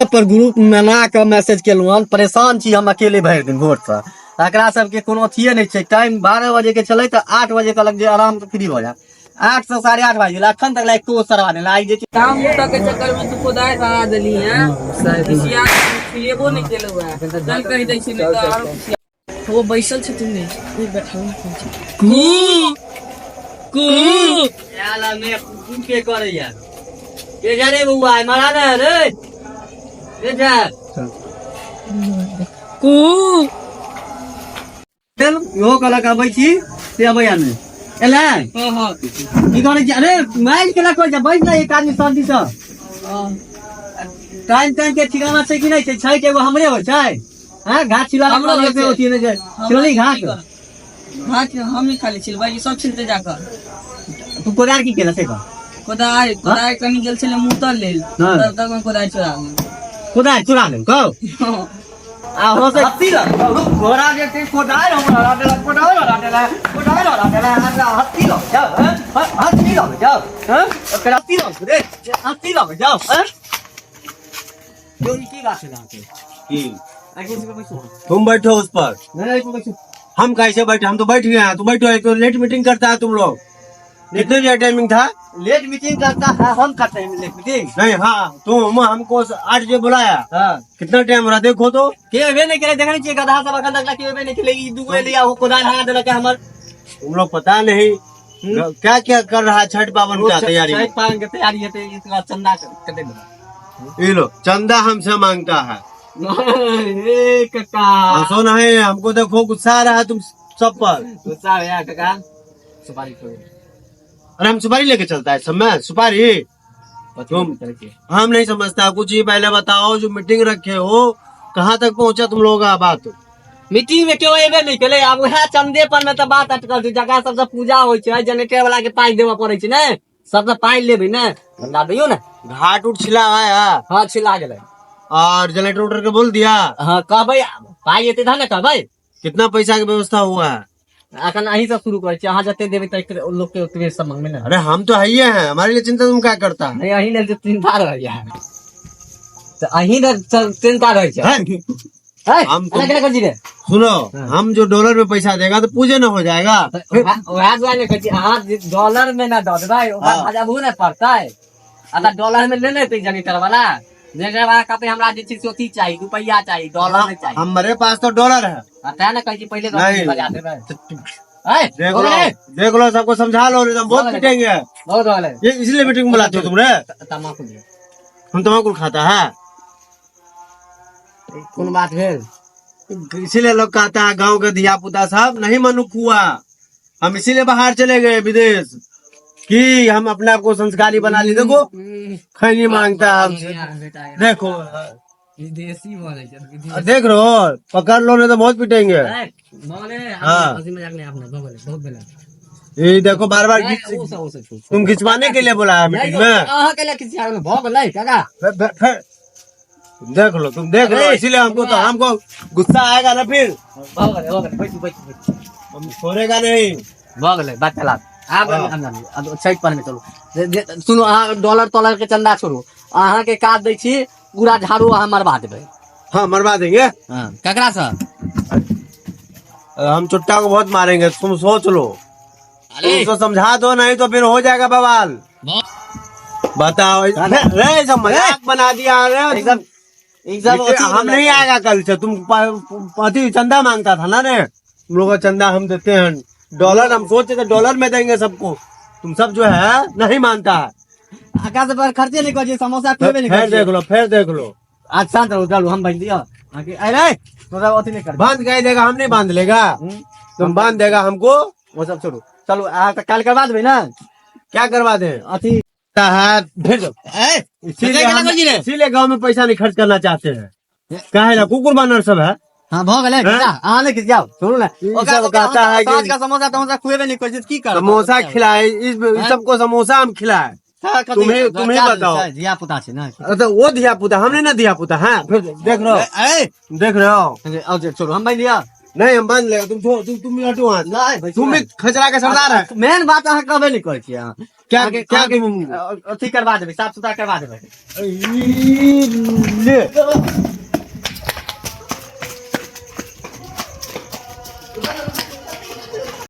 पर ग्रुप बना के मैसेज केलहुँ, परेशान छी हम अकेले भरि दिन भोर से। एकरा सबके कोनो अथिये नहीं छै। टाइम 12 बजे के चले तो 8 बजे तक जे आराम से फ्री हो जाए। 8 से 8:30 बजे अखन तक लाइक को सरवा देला। आई जे काम तक के चक्कर में तो खुदाई करा देली हैं। खुशिया लेबो नहीं केलो है। चल कहि दै छी नहीं तो आरो खुशिया वो बैसल छथिन नहीं ओइ बैठल कु याला में के करे यार के जाने बुआ मारा ना रे के जा कु चल यो कला का बैठी से अबैया ने एला हां हां ई करे जा रे मैच केला कोइ जा बैठ ना एक आदमी शांति से। टाइम के ठिकाना छै कि नहीं छै? छै के एगो हमरे हो छै। हां घाट छिला हमरो पे होती है जे छिलनी घाट घाट हम नहीं खाली छिल भाई सब छिलते जाकर। तू कोदार की केला से का कोदाई कनी गेल छले मुतल लेल तब तक में कोदाई चुरा गेल। कोदार चुरा ले को आ हो से हत्ती ला घोड़ा जे ते कोदार हमरा राडेला कोदार राडेला हत्ती ला जा हत्ती ला जा हां ओकरा हत्ती ला रे हत्ती ला जाओ हां की बात है यहाँ पे तुम बैठो उस पर। नहीं हम कैसे बैठे? हम तो बैठ गए हैं। तू बैठो, एक तो लेट मीटिंग करता है तुम लोग। कितने बजे टाइमिंग था? लेट मीटिंग करता है हम करते हैं लेट मीटिंग नहीं हाँ तुम हमको 8 बजे बुलाया। हाँ कितना टाइम हो रहा देखो तो। के वे नहीं करे देखने चाहिए गधा सब अखन तक के वे नहीं खेले ई दुगो लिया वो कोदार हरा देला के हमर तुम लोग पता नहीं क्या क्या कर रहा है छठ पावन का तैयारी। छठ पावन की तैयारी है तो इतना चंदा कर दे ये लो चंदा हमसे मांगता है। ए काका हंसो नहीं, हमको देखो गुस्सा आ रहा है तुम सब पर। गुस्सा है यार काका सुपारी को अरे हम सुपारी लेके चलता है सब में सुपारी। तुम हम नहीं समझता कुछ ही। पहले बताओ जो मीटिंग रखे हो कहाँ तक पहुँचा तुम लोगों का बात? मीटिंग में क्यों एबे नहीं केले? अब वह चंदे पर में तो बात अटकल छै। जगह सबसे पूजा होय छै जनरेटर वाला के पाई देवा पड़े छै ने सबसे पाई लेबे ने ला दियो ना। घाट उठ छिला है हां छिला गेले और जनरेटर उटर के बोल दिया। हां कहबै पाई एते था ना कहबै कितना पैसा की व्यवस्था हुआ है? अखन अहीं से शुरू करे छी। अहाँ जते देबे त लोग के उतबे सब मांगमे ना। अरे हम तो है ही हैं, हमारे लिए चिंता तुम क्या करता है? नहीं अहीं ने चिंता रह यार तो अहीं ने चिंता रह छै। हम अलग अलग कर जी रे सुनो हम जो डॉलर में पैसा देगा तो पूजे न हो जाएगा। वह दुआ ने कहती हां डॉलर में ना दो भाई ओकरा भजाबू ना पड़ता है। अगर डॉलर में लेने पे जनरेटर वाला जनरेटर वाला कहते हमरा जे चीज सोती चाहिए रुपया चाहिए डॉलर में चाहिए। हमारे पास तो डॉलर है। पता है ना कहीं पहले नहीं। बजा देबे देख लो सबको समझा लो नहीं तो बहुत पिटेंगे। बहुत वाले ये इसलिए मीटिंग बुलाते हो तुम रे? तमाकू दियो हम तम्बाकू खाता है कौन बात भेल? इसीलिए लोग कहता है गांव के धिया पुता सब नहीं मनुख हुआ। हम इसीलिए बाहर चले गए विदेश कि हम अपने आप को संस्कारी बना ली। देखो खैनी मांगता है हमसे। देखो विदेशी बोले देख रहे हो पकड़ लो नहीं तो बहुत पिटेंगे। हाँ हंसी मजाक नहीं आपने बहुत बेला ये देखो बार बार तुम खिंचवाने के लिए बोला है मीटिंग में। देख लो तुम देख लो इसीलिए हमको गुस्सा आएगा ना फिर हम छोड़ेगा नहीं। बात चला अब छठ पर में चलो सुनो अहाँ डॉलर के चंदा छोड़ू अहाँ के काट दै छी पूरा झाड़ू अहाँ मरवा देबै। हाँ मरवा देंगे। ककरा से? हम चुट्टा को बहुत मारेंगे तुम सोच लो। उसको समझा दो नहीं तो फिर हो जाएगा बवाल। बताओ रे सब मजाक बना दिया एकदम। हम नहीं आएगा कल से। तुम पति चंदा मांगता था ना रे तुम लोग का चंदा हम देते हैं डॉलर। हम सोचे थे डॉलर में देंगे सबको। तुम सब जो है नहीं मानता है। आकाश पर खर्चे नहीं कर समोसा फिर देख लो आज शांत रहो चलो हम बांध दिया अरे तो अथी नहीं कर बांध कह देगा हम नहीं बांध लेगा। तुम बांध देगा हमको वो सब छोड़ो चलो कल करवा देबै ना। क्या करवा दे अथी भेज दो। इसीलिए गाँव में पैसा नहीं खर्च करना चाहते हैं। क्या है ना कुकुर बानर सब है। हाँ भो गेलै अहाँ नहीं खिच जाओ सुनू ना कहता है कि समोसा तमोसा खुएबे नहीं कर की कर समोसा खिलाए इस सबको समोसा हम खिलाए। तुम्हें बताओ धिया पुता छै ना तो वो धिया पुता हमने ना धिया पुता है। फिर देख रहे हो छोड़ो हम बांध दिया नहीं हम बांध लेगा तुम हटो हाथ नहीं भाई तुम भी खचरा के सरदार है मेन बात अहाँ कहबे नहीं करै छियै अहाँ क्या आगे- क्या आगे- तुम अथी करवा देबै साफ सुथरा करवा देबै ले